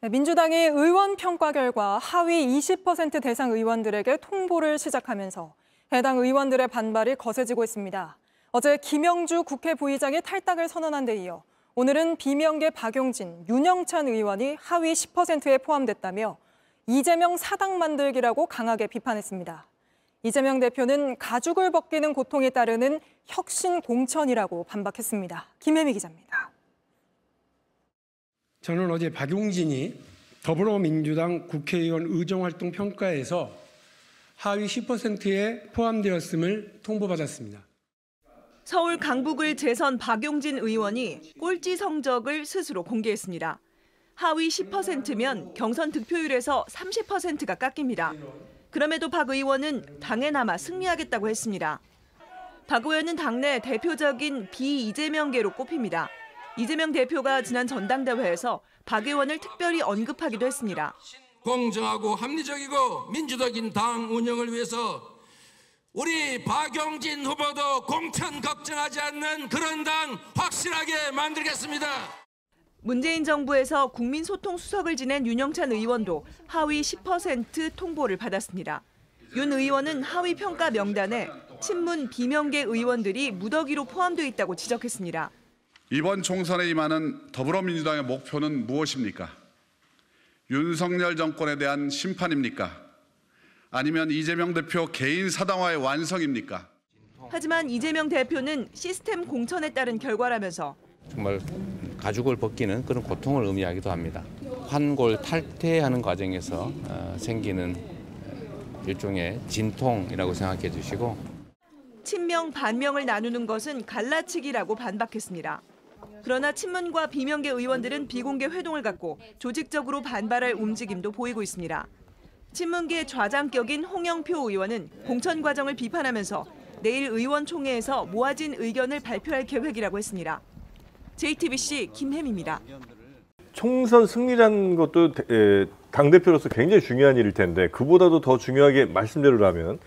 민주당이 의원 평가 결과 하위 20% 대상 의원들에게 통보를 시작하면서 해당 의원들의 반발이 거세지고 있습니다. 어제 김영주 국회 부의장이 탈당을 선언한 데 이어 오늘은 비명계 박용진, 윤영찬 의원이 하위 10%에 포함됐다며 이재명 사당 만들기라고 강하게 비판했습니다. 이재명 대표는 가죽을 벗기는 고통에 따르는 혁신 공천이라고 반박했습니다. 김혜미 기자입니다. 저는 어제 박용진이 더불어민주당 국회의원 의정활동 평가에서 하위 10%에 포함되었음을 통보받았습니다. 서울 강북을 재선 박용진 의원이 꼴찌 성적을 스스로 공개했습니다. 하위 10%면 경선 득표율에서 30%가 깎입니다. 그럼에도 박 의원은 당에 남아 승리하겠다고 했습니다. 박 의원은 당내 대표적인 비이재명계로 꼽힙니다. 이재명 대표가 지난 전당대회에서 박 의원을 특별히 언급하기도 했습니다. 공정하고 합리적이고 민주적인 당 운영을 위해서 우리 박용진 후보도 공천 걱정하지 않는 그런 당 확실하게 만들겠습니다. 문재인 정부에서 국민소통수석을 지낸 윤영찬 의원도 하위 10% 통보를 받았습니다. 윤 의원은 하위 평가 명단에 친문 비명계 의원들이 무더기로 포함되어 있다고 지적했습니다. 이번 총선에 임하는 더불어민주당의 목표는 무엇입니까? 윤석열 정권에 대한 심판입니까? 아니면 이재명 대표 개인 사당화의 완성입니까? 하지만 이재명 대표는 시스템 공천에 따른 결과라면서 정말 가죽을 벗기는 그런 고통을 의미하기도 합니다. 환골 탈퇴하는 과정에서 생기는 일종의 진통이라고 생각해 주시고 친명 반명을 나누는 것은 갈라치기라고 반박했습니다. 그러나 친문과 비명계 의원들은 비공개 회동을 갖고 조직적으로 반발할 움직임도 보이고 있습니다. 친문계 좌장격인 홍영표 의원은 공천 과정을 비판하면서 내일 의원총회에서 모아진 의견을 발표할 계획이라고 했습니다. JTBC 김혜미입니다. 총선 승리라는 것도 당대표로서 굉장히 중요한 일일 텐데 그보다도 더 중요하게 말씀대로라면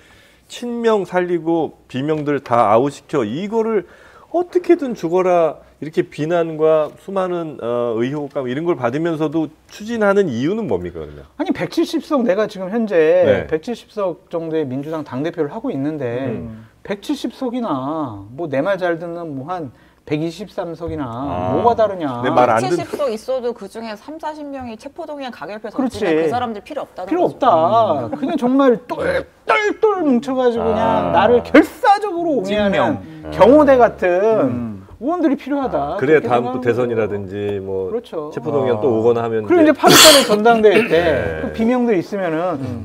친명 살리고 비명들 다 아웃시켜 이거를 어떻게든 죽어라 이렇게 비난과 수많은 의혹감 이런 걸 받으면서도 추진하는 이유는 뭡니까 그러면? 아니 170석 내가 지금 현재 170석 정도의 민주당 당대표를 하고 있는데 170석이나 뭐 내 말 잘 듣는 뭐 한 123석이나 뭐가 다르냐. 내 말 안 듣 70석 있어도 그중에 3, 40명이 체포동의안 가결표에서 그렇지. 그 사람들 필요 없다는 필요 거죠. 없다. 그냥 정말 똘똘 뭉쳐가지고 그냥 나를 결사적으로 옹호하는 경호대 같은 의원들이 필요하다. 그래야 다음 또 대선이라든지 뭐 그렇죠. 체포동의안 또 오거나 하면 그리고 이제 8월달에 전당대회 때 그 비명들 있으면은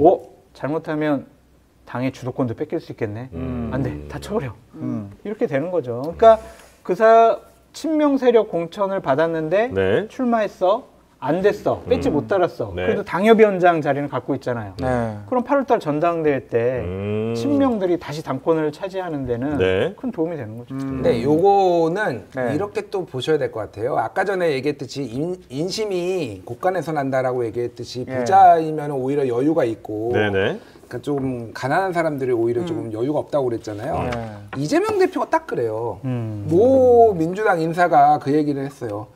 잘못하면 당의 주도권도 뺏길 수 있겠네. 안 돼. 다 쳐버려. 이렇게 되는 거죠. 그러니까 친명 세력 공천을 받았는데 출마했어. 안 됐어. 뺏지 못 달았어. 그래도 당협위원장 자리는 갖고 있잖아요. 그럼 8월달 전당대회 때 친명들이 다시 당권을 차지하는 데는 큰 도움이 되는 거죠. 네, 요거는 이렇게 또 보셔야 될 것 같아요. 아까 전에 얘기했듯이 인심이 곳간에서 난다라고 얘기했듯이 부자이면 오히려 여유가 있고 그러니까 좀 가난한 사람들이 오히려 조금 여유가 없다고 그랬잖아요. 이재명 대표가 딱 그래요. 모 민주당 인사가 그 얘기를 했어요.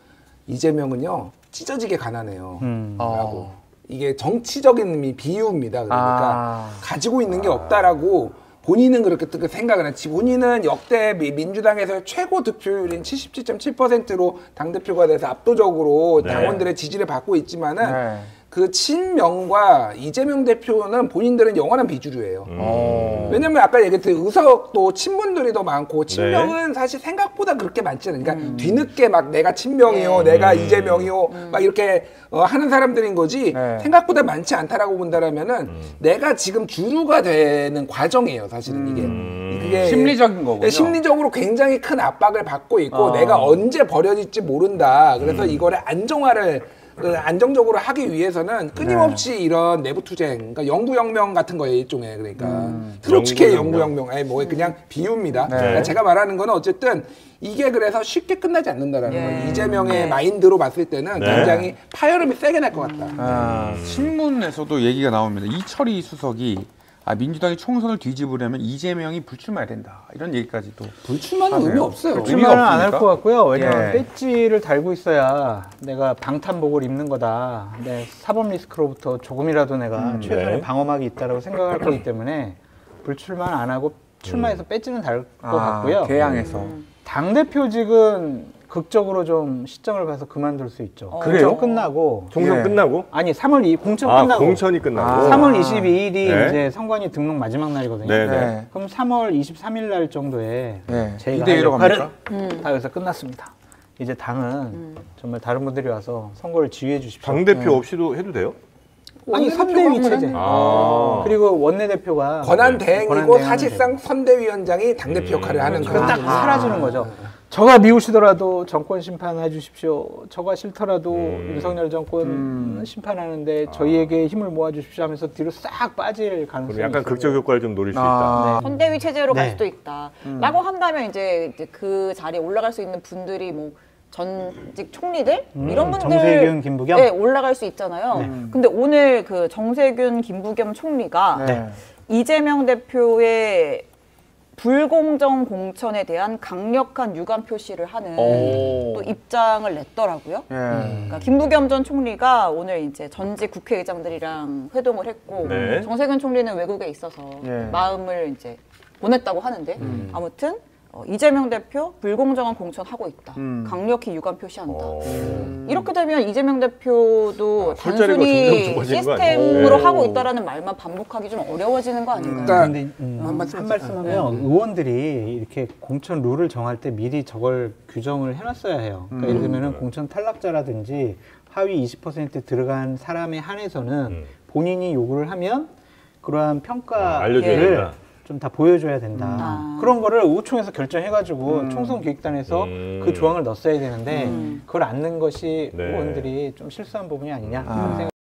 이재명은요 찢어지게 가난해요. 라고. 이게 정치적인 비유입니다. 그러니까 가지고 있는 게 없다라고 본인은 그렇게 생각을 했지. 본인은 역대 민주당에서 최고 득표율인 77.7%로 당대표가 돼서 압도적으로 당원들의 지지를 받고 있지만은 그 친명과 이재명 대표는 본인들은 영원한 비주류예요. 왜냐면 아까 얘기했듯이 의석도 친문들이 더 많고 친명은 사실 생각보다 그렇게 많지 않아요. 그러니까 뒤늦게 막 내가 친명이요, 내가 이재명이요, 막 이렇게 하는 사람들인 거지 생각보다 많지 않다라고 본다라면은 내가 지금 주류가 되는 과정이에요. 사실은 이게 심리적인 거고요. 심리적으로 굉장히 큰 압박을 받고 있고 내가 언제 버려질지 모른다. 그래서 이거를 안정적으로 하기 위해서는 끊임없이 이런 내부 투쟁, 그러니까 영구혁명 같은 거예요, 일종의. 그러니까 트로츠키의 영구혁명, 뭐 그냥 비유입니다. 그러니까 제가 말하는 거는 어쨌든 이게 그래서 쉽게 끝나지 않는다라는 거예요. 이재명의 마인드로 봤을 때는 굉장히 파열음이 세게 날 것 같다. 신문에서도 얘기가 나옵니다. 이철희 수석이 민주당이 총선을 뒤집으려면 이재명이 불출마해야 된다. 이런 얘기까지도. 불출마는 의미 없어요. 불출마는 안 할 것 같고요. 왜냐하면 예. 배지를 달고 있어야 내가 방탄복을 입는 거다. 내 사법 리스크로부터 조금이라도 내가 최선의 방어막이 있다라고 생각할 거기 때문에 불출마는 안 하고 출마해서 배지는 달 것 같고요. 개항해서. 당대표직은 극적으로 좀 시점을 봐서 그만둘 수 있죠. 그래요? 공천 끝나고. 총선 예. 끝나고? 아니 3월 2 공천 아, 끝나고. 공천이 끝나고. 3월 22일이 네. 이제 선관위 등록 마지막 날이거든요. 네, 네. 그럼 3월 23일 날 정도에 네. 저희가 2대1로 역할은 갑니까? 다 여기서 끝났습니다. 이제 당은 정말 다른 분들이 와서 선거를 지휘해 주십시오. 당대표 없이도 해도 돼요? 아니 선대위 체제. 그리고 원내대표가 권한 대행이고 권한대행은 사실상 선대위원장이 당대표 역할을 하는 되고. 그거 딱 거예요. 사라지는 거죠. 저가 미우시더라도 정권 심판해 주십시오. 저가 싫더라도 윤석열 정권 심판하는데 저희에게 힘을 모아 주십시오 하면서 뒤로 싹 빠질 가능성이 그럼 약간 있어요. 극적 효과를 좀 노릴 수 있다. 선대위 체제로 갈 네. 수도 있다. 라고 한다면 이제 그 자리에 올라갈 수 있는 분들이 뭐 전직 총리들 이런 분들 정세균, 김부겸? 네, 올라갈 수 있잖아요. 근데 오늘 그 정세균, 김부겸 총리가 네. 이재명 대표의 불공정 공천에 대한 강력한 유감 표시를 하는 또 입장을 냈더라고요. 그러니까 김부겸 전 총리가 오늘 이제 전직 국회의장들이랑 회동을 했고 네. 정세균 총리는 외국에 있어서 예. 마음을 이제 보냈다고 하는데 아무튼 이재명 대표 불공정한 공천하고 있다. 강력히 유감 표시한다. 이렇게 되면 이재명 대표도 술자리가 점점 단순히 좁아지는 거 시스템으로 아니에요? 하고 있다라는 말만 반복하기 좀 어려워지는 거 아닌가요? 그러니까 근데 한 한 말씀하면 의원들이 이렇게 공천 룰을 정할 때 미리 저걸 규정을 해놨어야 해요. 그러니까 예를 들면 공천 탈락자라든지 하위 20% 들어간 사람에 한해서는 본인이 요구를 하면 그러한 알려줘야 평가를 된다. 좀 다 보여줘야 된다. 그런 거를 의총에서 결정해가지고 총선 기획단에서 그 조항을 넣었어야 되는데 그걸 안 넣은 것이 네. 의원들이 좀 실수한 부분이 아니냐 그런 생각.